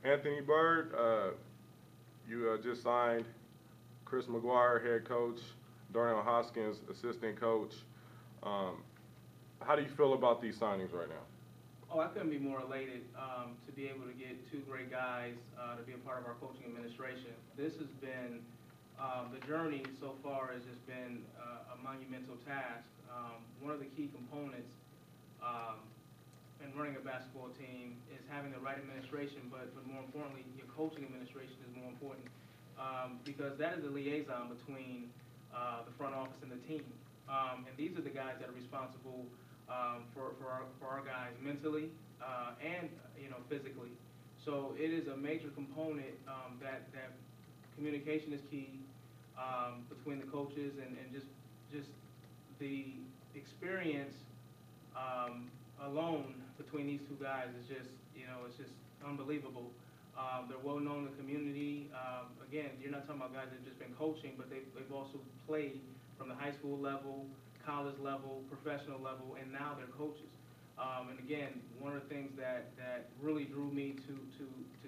Anthony Bird, you just signed Chris McGuire, head coach, Darnell Hoskins, assistant coach. Um, how do you feel about these signings right now? Oh, I couldn't be more elated to be able to get two great guys to be a part of our coaching administration. This has been, the journey so far has just been a monumental task. One of the key components um, in running a basketball team is having the right administration, but more importantly, your coaching administration is more important because that is the liaison between the front office and the team. And these are the guys that are responsible for our guys mentally and physically. So it is a major component that communication is key between the coaches and just the experience alone between these two guys is just it's just unbelievable. They're well known in the community. Again, you're not talking about guys that have just been coaching, but they've also played from the high school level, college level, professional level, and now they're coaches. And again, one of the things that really drew me to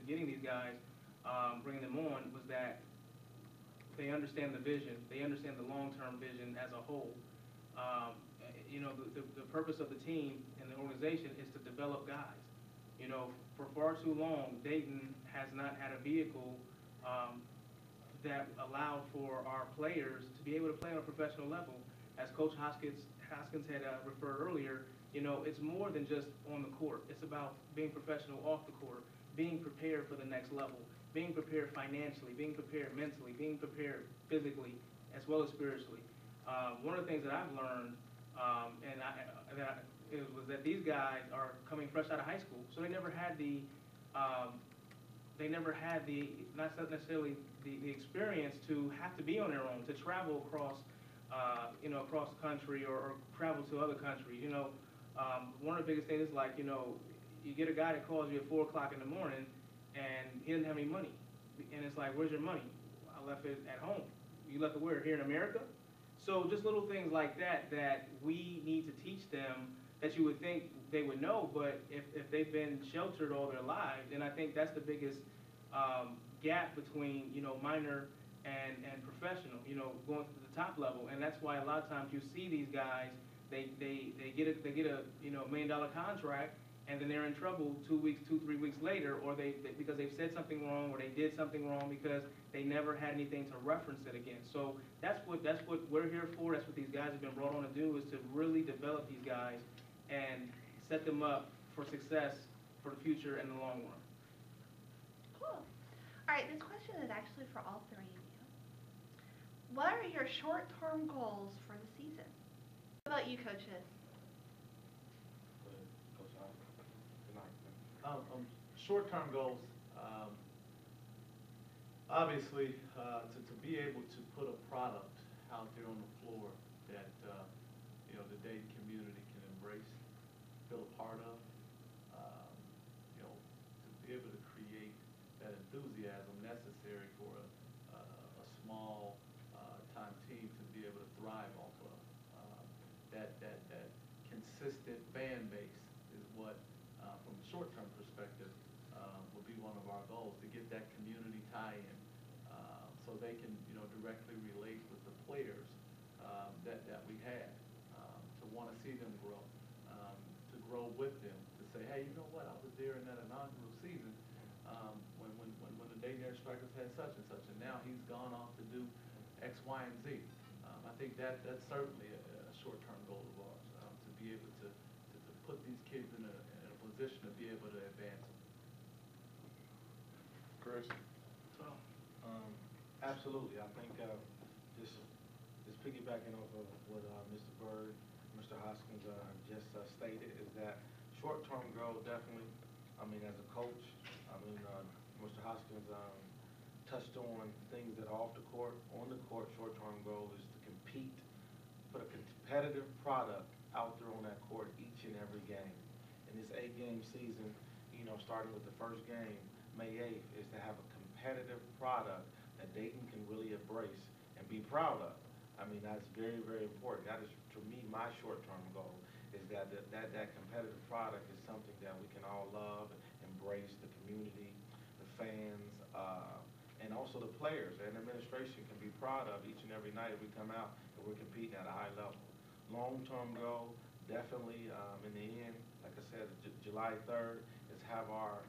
getting these guys, bringing them on, was that they understand the vision. They understand the long-term vision as a whole. The purpose of the team and the organization is to develop guys. For far too long, Dayton has not had a vehicle that allowed for our players to be able to play on a professional level. As Coach Hoskins had referred earlier, it's more than just on the court. It's about being professional off the court, being prepared for the next level, being prepared financially, being prepared mentally, being prepared physically, as well as spiritually. One of the things that I've learned, was that these guys are coming fresh out of high school, so they never had not necessarily the experience to have to be on their own, to travel across across the country or travel to other countries. One of the biggest things is you get a guy that calls you at 4 o'clock in the morning and he doesn't have any money. And it's like, where's your money? I left it at home. You left it where? Here in America? So just little things like that we need to teach them that you would think they would know, but if they've been sheltered all their lives, then I think that's the biggest gap between, minor and professional, going to the top level. And that's why a lot of times you see these guys, they get a $1 million contract, and then they're in trouble 2 weeks, 3 weeks later, or because they've said something wrong or they did something wrong because they never had anything to reference it against. So that's what we're here for. That's what these guys have been brought on to do, is to really develop these guys and set them up for success for the future and the long run. Cool. All right, this question is actually for all three of you. What are your short-term goals for the season? What about you, coaches? Short-term goals, obviously, to be able to put a product out there on the floor that the Dayton community can embrace, feel a part of, to be able to create that enthusiasm necessary for a small time team to be able to thrive off of. That consistent fan base is what, from a short-term perspective, will be one of our goals, to get that community tie-in, so they can directly relate with the players that we had, to want to see them grow, to grow with them, to say, hey, you know what, I was there in that inaugural season when the Dayton Air Strikers had such and such, and now he's gone off to do X, Y, and Z. I think that's certainly a short-term goal of ours, to be able to put these kids in a position to be able to advance them. Chris? Absolutely. I think just piggybacking off of what Mr. Bird, Mr. Hoskins just stated, is that short-term goal definitely. I mean, as a coach, Mr. Hoskins touched on things that are off the court. On the court, short-term goal is to compete, put a competitive product out there on that court each and every game. In this 8-game season, starting with the first game, May 8th, is to have a competitive product that Dayton can really embrace and be proud of. I mean, that's very, very important. That is, to me, my short-term goal, is that competitive product is something that we can all love, embrace, the community, the fans, and also the players and administration can be proud of each and every night we come out and we're competing at a high level. Long-term goal, definitely in the end, like I said, July 3rd, is have our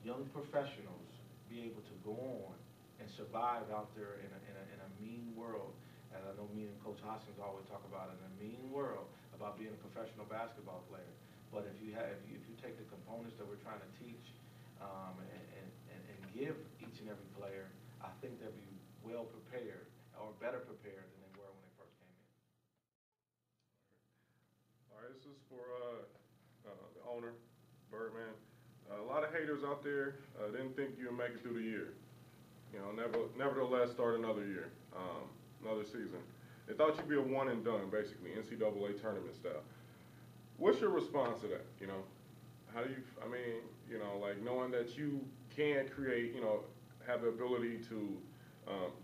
young professionals be able to go on and survive out there in a mean world. And I know me and Coach Hoskins always talk about it, in a mean world, about being a professional basketball player. But if you take the components that we're trying to teach and give each and every player, I think they'll be well prepared or better prepared than they were when they first came in. All right, this is for the owner, Birdman. A lot of haters out there didn't think you would make it through the year. You know, nevertheless, start another year, another season. They thought you'd be a one and done, basically, NCAA tournament style. What's your response to that? You know, how do you? I mean, you know, like knowing that you can create, you know, have the ability to,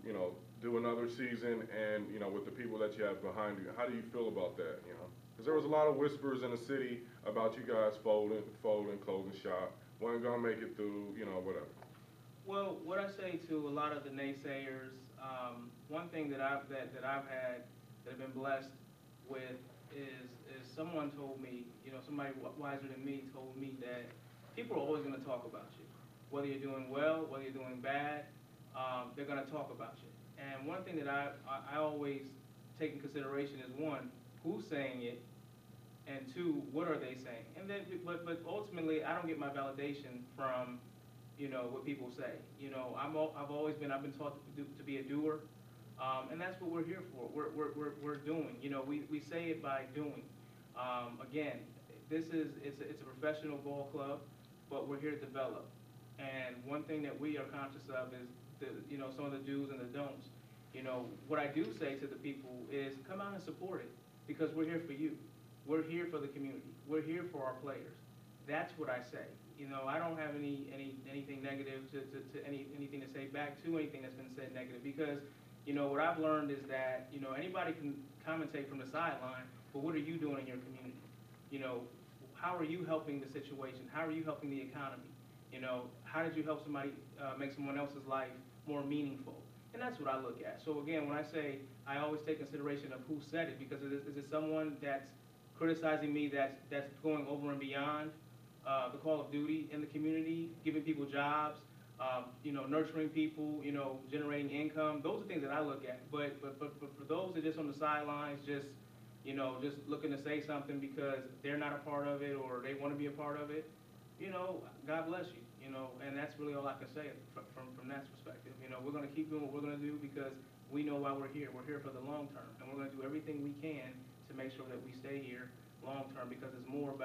you know, do another season, and you know, with the people that you have behind you. How do you feel about that? You know, because there was a lot of whispers in the city about you guys folding, closing shop, wasn't gonna make it through, you know, whatever. Well, what I say to a lot of the naysayers, one thing that I've had that I've been blessed with is someone told me, you know, somebody wiser than me told me that people are always going to talk about you, whether you're doing well, whether you're doing bad, they're going to talk about you. And one thing that I always take in consideration is, one, who's saying it, and two, what are they saying? And then, but ultimately, I don't get my validation from, you know, what people say. You know, I've been taught to be a doer, and that's what we're here for. We're doing. You know, we say it by doing. Again, it's a professional ball club, but we're here to develop. And one thing that we are conscious of is you know, some of the do's and the don'ts. You know, what I do say to the people is come out and support it, because we're here for you. We're here for the community. We're here for our players. That's what I say. You know, I don't have anything negative anything to say back to anything that's been said negative, because, you know, what I've learned is that, you know, anybody can commentate from the sideline, but what are you doing in your community? You know, how are you helping the situation? How are you helping the economy? You know, how did you help somebody make someone else's life more meaningful? And that's what I look at. So again, when I say, I always take consideration of who said it, because is it someone that's criticizing me that's going over and beyond the call of duty in the community, giving people jobs, you know, nurturing people, you know, generating income? Those are things that I look at. But for those that are just on the sidelines, just, you know, just looking to say something because they're not a part of it or they want to be a part of it, you know, God bless you. You know, and that's really all I can say from that perspective. You know, we're going to keep doing what we're going to do because we know why we're here. We're here for the long term, and we're going to do everything we can to make sure that we stay here long term, because it's more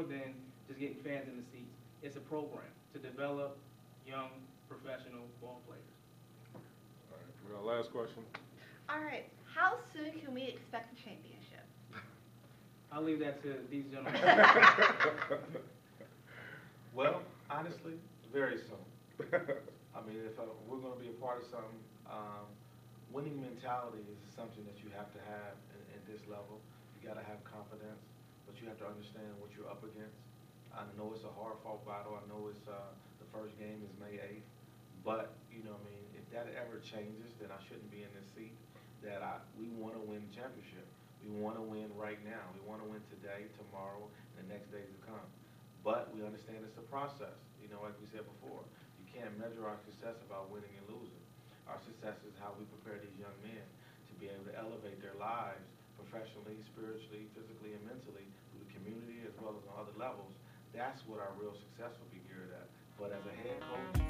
than just getting fans in the seats. It's a program to develop young professional ball players. All right, we got a last question. All right, how soon can we expect a championship? I'll leave that to these gentlemen. Well, honestly, very soon. I mean, if we're going to be a part of something, winning mentality is something that you have to have in this level. You got to have confidence, but you have to understand what you're up against. I know it's a hard-fought battle. I know it's the first game is May 8th, but you know, I mean, if that ever changes, then I shouldn't be in this seat. We want to win the championship. We want to win right now. We want to win today, tomorrow, and the next days to come. But we understand it's a process. You know, like we said before, you can't measure our success about winning and losing. Our success is how we prepare these young men to be able to elevate their lives professionally, spiritually, physically, and mentally through the community as well as on other levels. That's what our real success will be geared at. But as a head coach,